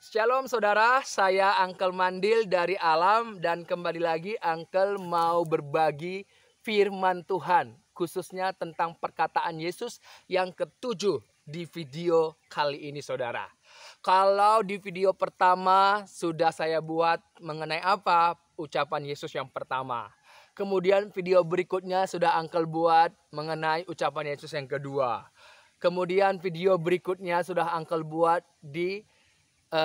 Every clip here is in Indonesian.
Shalom saudara, saya Uncle Mandil dari Alam dan kembali lagi Uncle mau berbagi firman Tuhan khususnya tentang perkataan Yesus yang ketujuh di video kali ini saudara. Kalau di video pertama sudah saya buat mengenai apa ucapan Yesus yang pertama. Kemudian video berikutnya sudah Uncle buat mengenai ucapan Yesus yang kedua. Kemudian video berikutnya sudah Uncle buat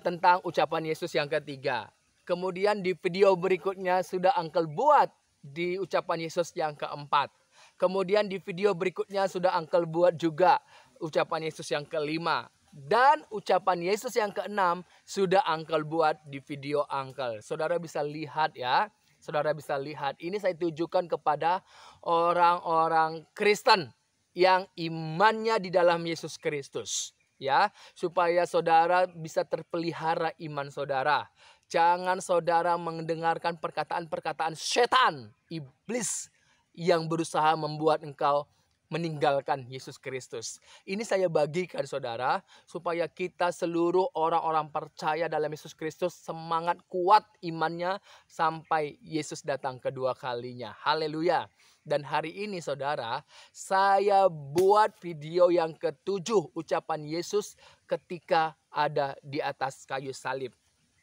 tentang ucapan Yesus yang ketiga. Kemudian di video berikutnya sudah Uncle buat di ucapan Yesus yang keempat. Kemudian di video berikutnya sudah Uncle buat juga ucapan Yesus yang kelima. Dan ucapan Yesus yang keenam sudah Uncle buat di video Uncle. Saudara bisa lihat ya. Saudara bisa lihat. Ini saya tujukan kepada orang-orang Kristen yang imannya di dalam Yesus Kristus. Ya, supaya saudara bisa terpelihara iman saudara. Jangan saudara mendengarkan perkataan-perkataan setan, iblis yang berusaha membuat engkau meninggalkan Yesus Kristus. Ini saya bagikan saudara supaya kita seluruh orang-orang percaya dalam Yesus Kristus semangat kuat imannya sampai Yesus datang kedua kalinya. Haleluya. Dan hari ini saudara, saya buat video yang ketujuh ucapan Yesus ketika ada di atas kayu salib.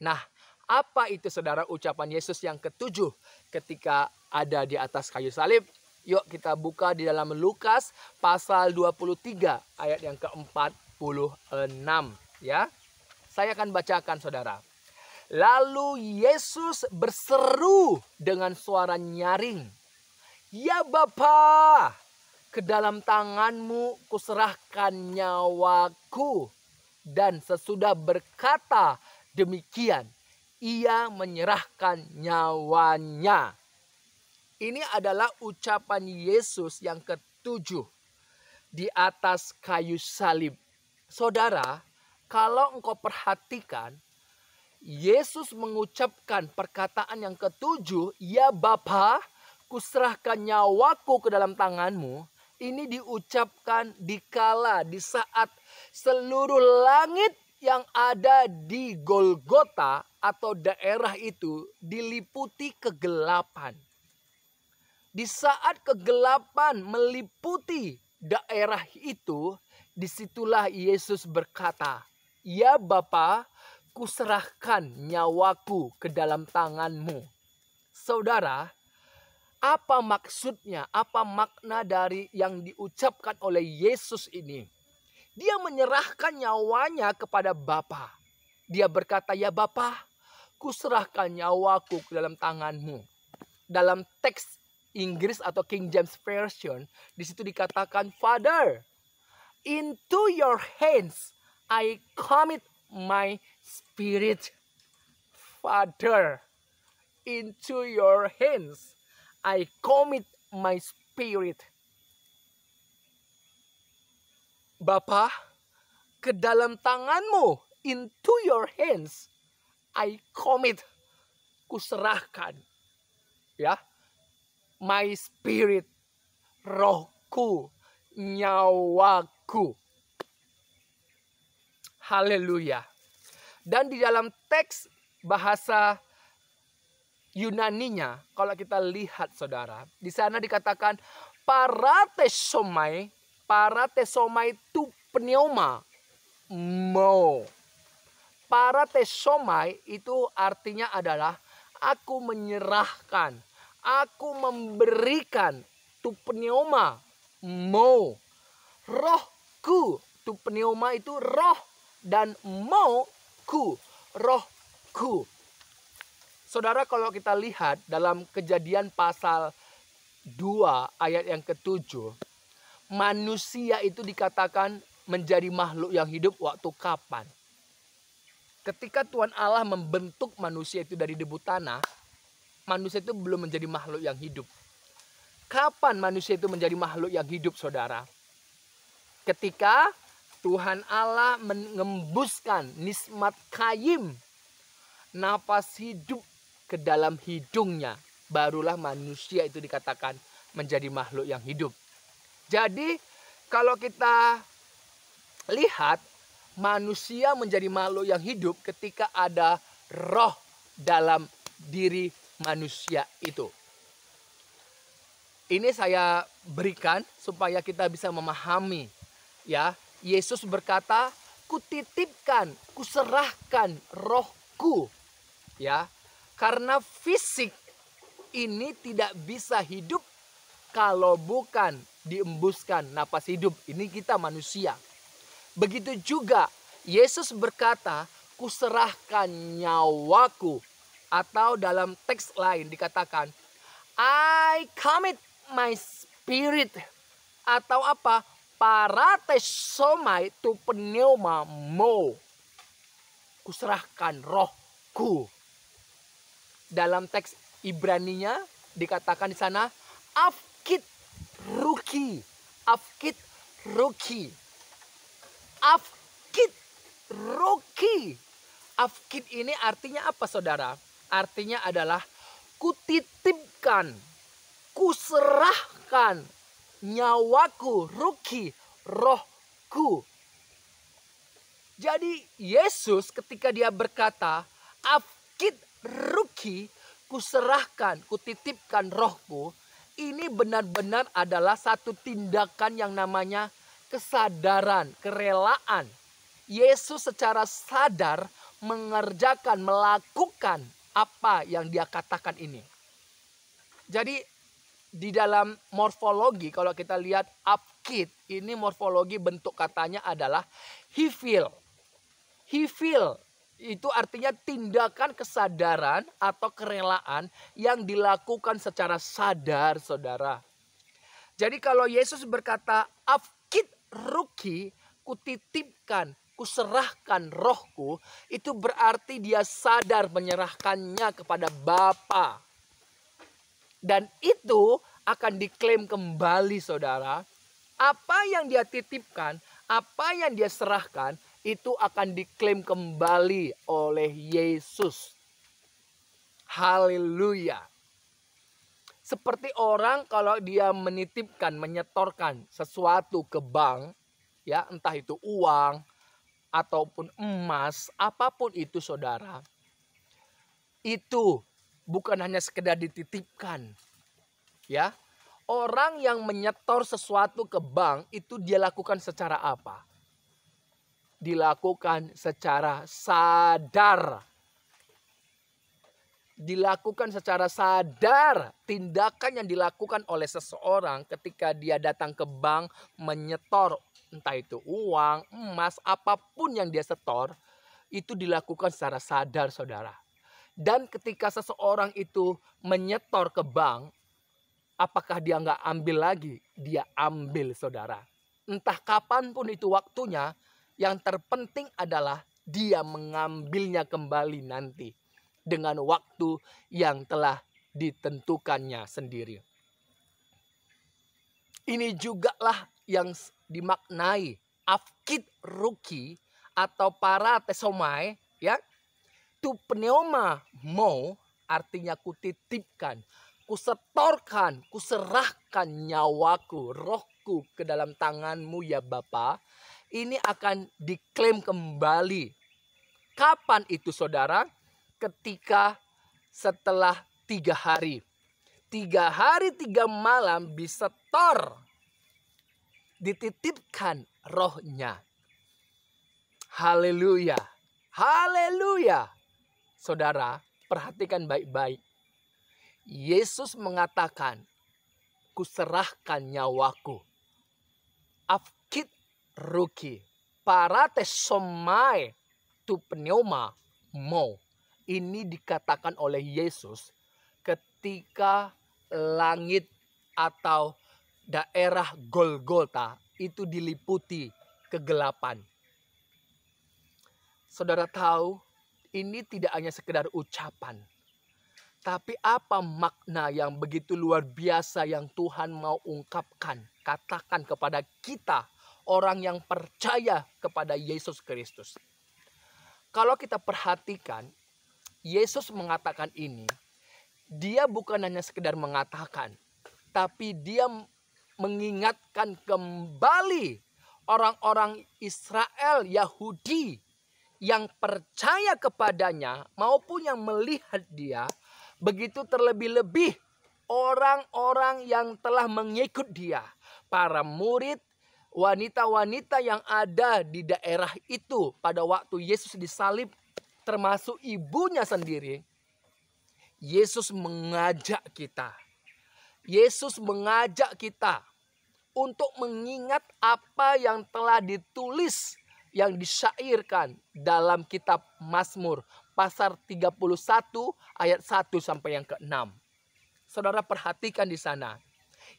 Nah, apa itu saudara ucapan Yesus yang ketujuh ketika ada di atas kayu salib? Yuk kita buka di dalam Lukas pasal 23 ayat yang ke-46 ya. Saya akan bacakan saudara. Lalu Yesus berseru dengan suara nyaring. Ya Bapa, ke dalam tanganmu kuserahkan nyawaku. Dan sesudah berkata demikian, ia menyerahkan nyawanya. Ini adalah ucapan Yesus yang ketujuh di atas kayu salib. Saudara, kalau engkau perhatikan, Yesus mengucapkan perkataan yang ketujuh, ya Bapa, kuserahkan nyawaku ke dalam tanganmu. Ini diucapkan di saat seluruh langit yang ada di Golgota atau daerah itu diliputi kegelapan. Di saat kegelapan meliputi daerah itu, disitulah Yesus berkata, ya Bapa, kuserahkan nyawaku ke dalam tanganmu. Saudara, apa maksudnya, apa makna dari yang diucapkan oleh Yesus ini? Dia menyerahkan nyawanya kepada Bapa. Dia berkata, ya Bapa, kuserahkan nyawaku ke dalam tanganmu. Dalam teks Inggris atau King James Version, di situ dikatakan, Father, into your hands I commit my spirit. Father, into your hands I commit my spirit. Bapa, ke dalam tanganmu, into your hands I commit, kuserahkan, ya, my spirit, rohku, nyawaku. Haleluya. Dan di dalam teks bahasa Yunaninya, kalau kita lihat saudara, di sana dikatakan paratesomai tu pneuma mo. Paratesomai itu artinya adalah aku menyerahkan, aku memberikan, tu pneuma mo, rohku. Tu pneuma itu roh dan mo ku, rohku. Saudara, kalau kita lihat dalam Kejadian pasal 2 ayat yang ke-7, manusia itu dikatakan menjadi makhluk yang hidup waktu kapan? Ketika Tuhan Allah membentuk manusia itu dari debu tanah, manusia itu belum menjadi makhluk yang hidup. Kapan manusia itu menjadi makhluk yang hidup, saudara? Ketika Tuhan Allah mengembuskan nismat kayim, napas hidup ke dalam hidungnya, barulah manusia itu dikatakan menjadi makhluk yang hidup. Jadi kalau kita lihat manusia menjadi makhluk yang hidup ketika ada roh dalam diri manusia itu. Ini saya berikan supaya kita bisa memahami, ya. Yesus berkata, "Kutitipkan, kuserahkan rohku." Ya. Karena fisik ini tidak bisa hidup kalau bukan diembuskan napas hidup. Ini kita manusia. Begitu juga Yesus berkata, "Kuserahkan nyawaku." Atau dalam teks lain dikatakan, "I commit my spirit." Atau apa? Paratesomai tu pneuma mo. Kuserahkan rohku. Dalam teks Ibraninya dikatakan di sana, "Afkit ruki." Afkit ruki. Afkit ruki. Afkit ini artinya apa, saudara? Artinya adalah kutitipkan, kuserahkan nyawaku, ruki, rohku. Jadi Yesus ketika dia berkata, "Afkit ruki," kuserahkan, kutitipkan rohku, ini benar-benar adalah satu tindakan yang namanya kesadaran, kerelaan. Yesus secara sadar mengerjakan, melakukan apa yang dia katakan ini. Jadi di dalam morfologi kalau kita lihat afkit, ini morfologi bentuk katanya adalah hifil. Hifil itu artinya tindakan kesadaran atau kerelaan yang dilakukan secara sadar, saudara. Jadi kalau Yesus berkata, "Afkit ruki," kutitipkan, kuserahkan rohku, itu berarti dia sadar menyerahkannya kepada Bapa. Dan itu akan diklaim kembali, saudara. Apa yang dia titipkan, apa yang dia serahkan, itu akan diklaim kembali oleh Yesus. Haleluya. Seperti orang kalau dia menitipkan, menyetorkan sesuatu ke bank, ya, entah itu uang ataupun emas, apapun itu, saudara. Itu bukan hanya sekedar dititipkan, ya. Orang yang menyetor sesuatu ke bank itu dia lakukan secara apa? Dilakukan secara sadar. Dilakukan secara sadar. Tindakan yang dilakukan oleh seseorang ketika dia datang ke bank menyetor, entah itu uang, emas, apapun yang dia setor, itu dilakukan secara sadar, saudara. Dan ketika seseorang itu menyetor ke bank, apakah dia nggak ambil lagi? Dia ambil, saudara. Entah kapanpun itu waktunya, yang terpenting adalah dia mengambilnya kembali nanti. Dengan waktu yang telah ditentukannya sendiri. Ini jugalah yang dimaknai afkit ruki atau paratesomai, ya. Tu pneuma mo, artinya kutitipkan, kusetorkan, kuserahkan nyawaku, rohku ke dalam tanganmu ya Bapa. Ini akan diklaim kembali. Kapan itu, saudara? Ketika setelah 3 hari. 3 hari 3 malam disetor. Dititipkan rohnya. Haleluya. Haleluya. Saudara, perhatikan baik-baik. Yesus mengatakan, "Kuserahkan nyawaku." Afkit ruki, paratesomai tu pneuma mo. Ini dikatakan oleh Yesus ketika langit atau daerah Golgota itu diliputi kegelapan. Saudara tahu, ini tidak hanya sekedar ucapan. Tapi apa makna yang begitu luar biasa yang Tuhan mau ungkapkan, katakan kepada kita, orang yang percaya kepada Yesus Kristus. Kalau kita perhatikan, Yesus mengatakan ini, dia bukan hanya sekedar mengatakan, tapi dia mengingatkan kembali orang-orang Israel, Yahudi yang percaya kepadanya maupun yang melihat dia, begitu terlebih-lebih orang-orang yang telah mengikut dia, para murid, wanita-wanita yang ada di daerah itu pada waktu Yesus disalib, termasuk ibunya sendiri. Yesus mengajak kita. Yesus mengajak kita untuk mengingat apa yang telah ditulis, yang disyairkan dalam kitab Mazmur pasal 31 ayat 1 sampai yang ke-6. Saudara perhatikan di sana.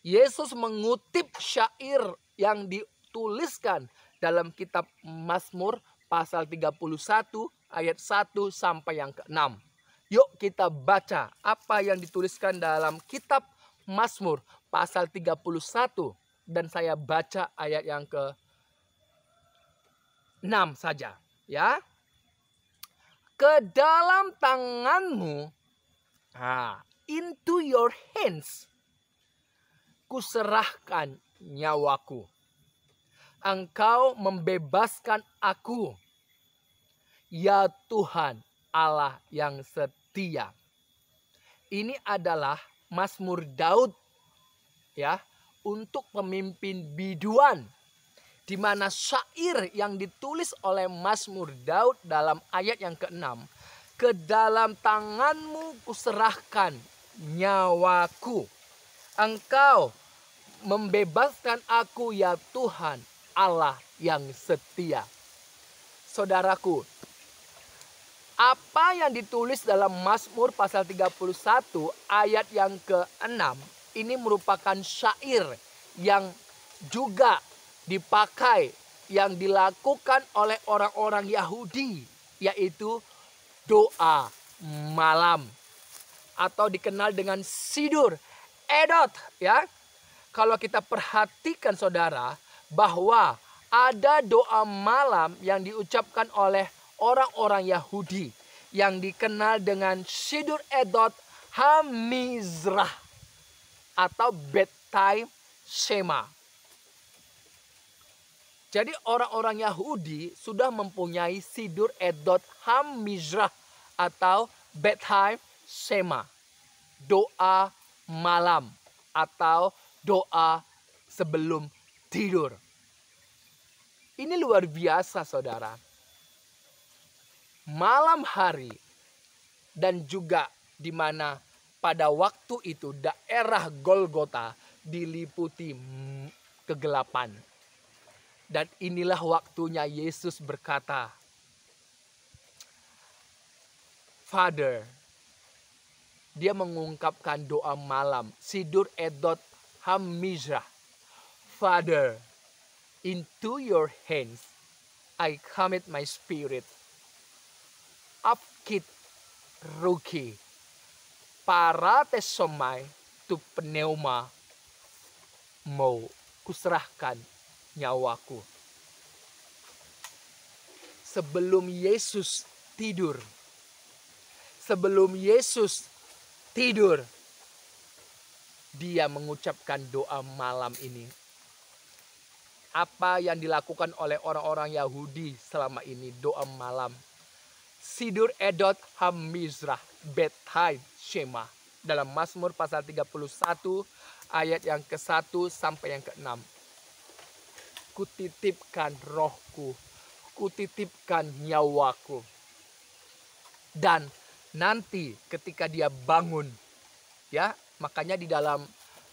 Yesus mengutip syair yang dituliskan dalam kitab Mazmur pasal 31 ayat 1 sampai yang ke-6. Yuk kita baca apa yang dituliskan dalam kitab Mazmur pasal 31. Dan saya baca ayat yang ke-6 saja, ya. Ke dalam tanganmu, into your hands, kuserahkan nyawaku. Engkau membebaskan aku, ya Tuhan Allah yang setia. Ini adalah Mazmur Daud, ya, untuk pemimpin biduan, di mana syair yang ditulis oleh Mazmur Daud dalam ayat yang ke-6, ke dalam tanganmu kuserahkan nyawaku, engkau membebaskan aku, ya Tuhan Allah yang setia. Saudaraku, apa yang ditulis dalam Mazmur pasal 31 ayat yang ke-6 ini merupakan syair yang juga dipakai, yang dilakukan oleh orang-orang Yahudi, yaitu doa malam atau dikenal dengan Sidur Edot, ya. Kalau kita perhatikan saudara, bahwa ada doa malam yang diucapkan oleh orang-orang Yahudi yang dikenal dengan Sidur Edot Hamizrah atau bedtime shema. Jadi orang-orang Yahudi sudah mempunyai Sidur Edot Hamizrah atau bedtime shema, doa malam atau doa sebelum tidur. Ini luar biasa saudara. Malam hari dan juga di mana pada waktu itu daerah Golgota diliputi kegelapan. Dan inilah waktunya Yesus berkata, Father, dia mengungkapkan doa malam, Sidur Edot Hamizrah. Father, into your hands I commit my spirit. Apkit ruki. Para tesomai tu pneuma, mau kuserahkan nyawaku. Sebelum Yesus tidur, dia mengucapkan doa malam ini. Apa yang dilakukan oleh orang-orang Yahudi selama ini, doa malam. Sidur Edot Hamizrah bedtime shema dalam Mazmur pasal 31 ayat yang ke-1 sampai yang ke-6. Kutitipkan rohku, kutitipkan nyawaku. Dan nanti ketika dia bangun, ya, makanya di dalam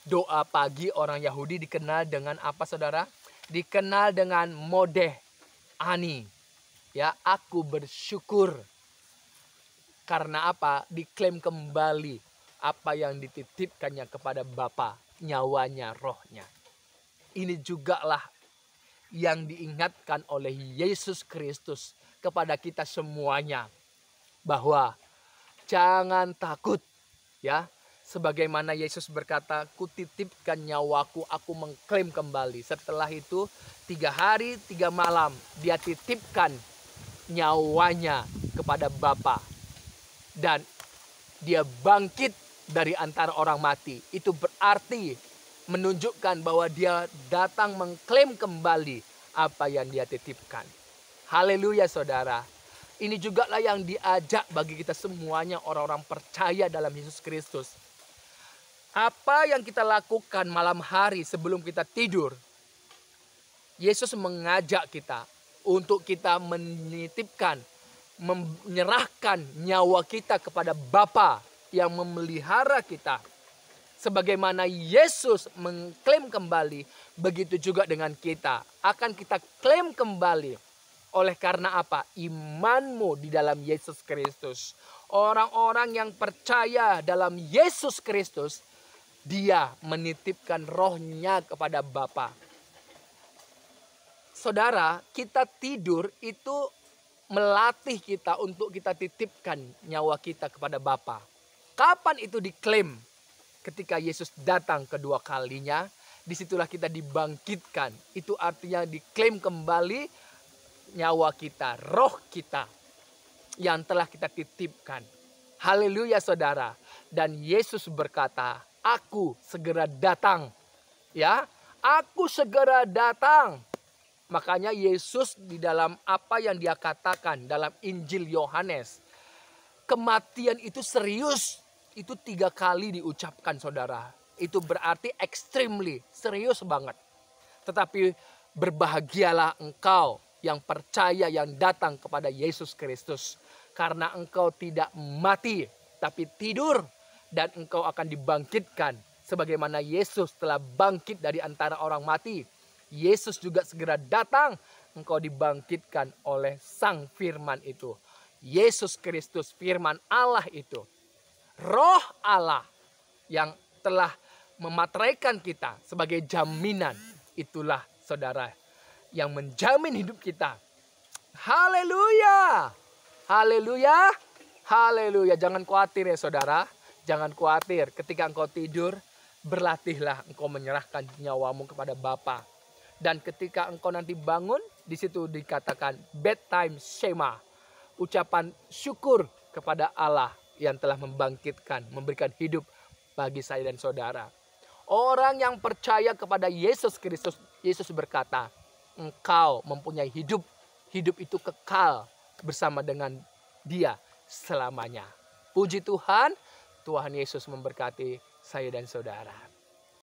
doa pagi orang Yahudi dikenal dengan apa saudara? Dikenal dengan modeh ani. Ya, aku bersyukur. Karena apa? Diklaim kembali apa yang dititipkannya kepada Bapa, nyawanya, rohnya. Ini jugalah yang diingatkan oleh Yesus Kristus kepada kita semuanya. Bahwa jangan takut, ya. Sebagaimana Yesus berkata, kutitipkan nyawaku, aku mengklaim kembali. Setelah itu 3 hari 3 malam dia titipkan nyawanya kepada Bapa. Dan dia bangkit dari antara orang mati. Itu berarti menunjukkan bahwa dia datang mengklaim kembali apa yang dia titipkan. Haleluya saudara. Ini juga lah yang diajak bagi kita semuanya orang-orang percaya dalam Yesus Kristus. Apa yang kita lakukan malam hari sebelum kita tidur, Yesus mengajak kita untuk kita menitipkan, menyerahkan nyawa kita kepada Bapa yang memelihara kita. Sebagaimana Yesus mengklaim kembali, begitu juga dengan kita. Akan kita klaim kembali. Oleh karena apa? Imanmu di dalam Yesus Kristus. Orang-orang yang percaya dalam Yesus Kristus, dia menitipkan rohnya kepada Bapa. Saudara, kita tidur itu melatih kita untuk kita titipkan nyawa kita kepada Bapa. Kapan itu diklaim? Ketika Yesus datang kedua kalinya, disitulah kita dibangkitkan. Itu artinya diklaim kembali nyawa kita, roh kita yang telah kita titipkan. Haleluya saudara. Dan Yesus berkata, aku segera datang. Ya, aku segera datang. Makanya Yesus di dalam apa yang dia katakan dalam Injil Yohanes, kematian itu serius. Itu 3 kali diucapkan saudara. Itu berarti extremely, serius banget. Tetapi berbahagialah engkau yang percaya yang datang kepada Yesus Kristus. Karena engkau tidak mati, tapi tidur. Dan engkau akan dibangkitkan. Sebagaimana Yesus telah bangkit dari antara orang mati. Yesus juga segera datang. Engkau dibangkitkan oleh Sang Firman itu. Yesus Kristus, Firman Allah itu. Roh Allah yang telah memateraikan kita sebagai jaminan. Itulah saudara yang menjamin hidup kita. Haleluya. Haleluya. Haleluya. Jangan khawatir ya saudara. Jangan khawatir ketika engkau tidur. Berlatihlah engkau menyerahkan nyawamu kepada Bapa. Dan ketika engkau nanti bangun. Di situ dikatakan bedtime shema. Ucapan syukur kepada Allah yang telah membangkitkan. Memberikan hidup bagi saya dan saudara. Orang yang percaya kepada Yesus Kristus. Yesus berkata. Engkau mempunyai hidup. Hidup itu kekal bersama dengan Dia selamanya. Puji Tuhan. Tuhan Yesus memberkati saya dan saudara.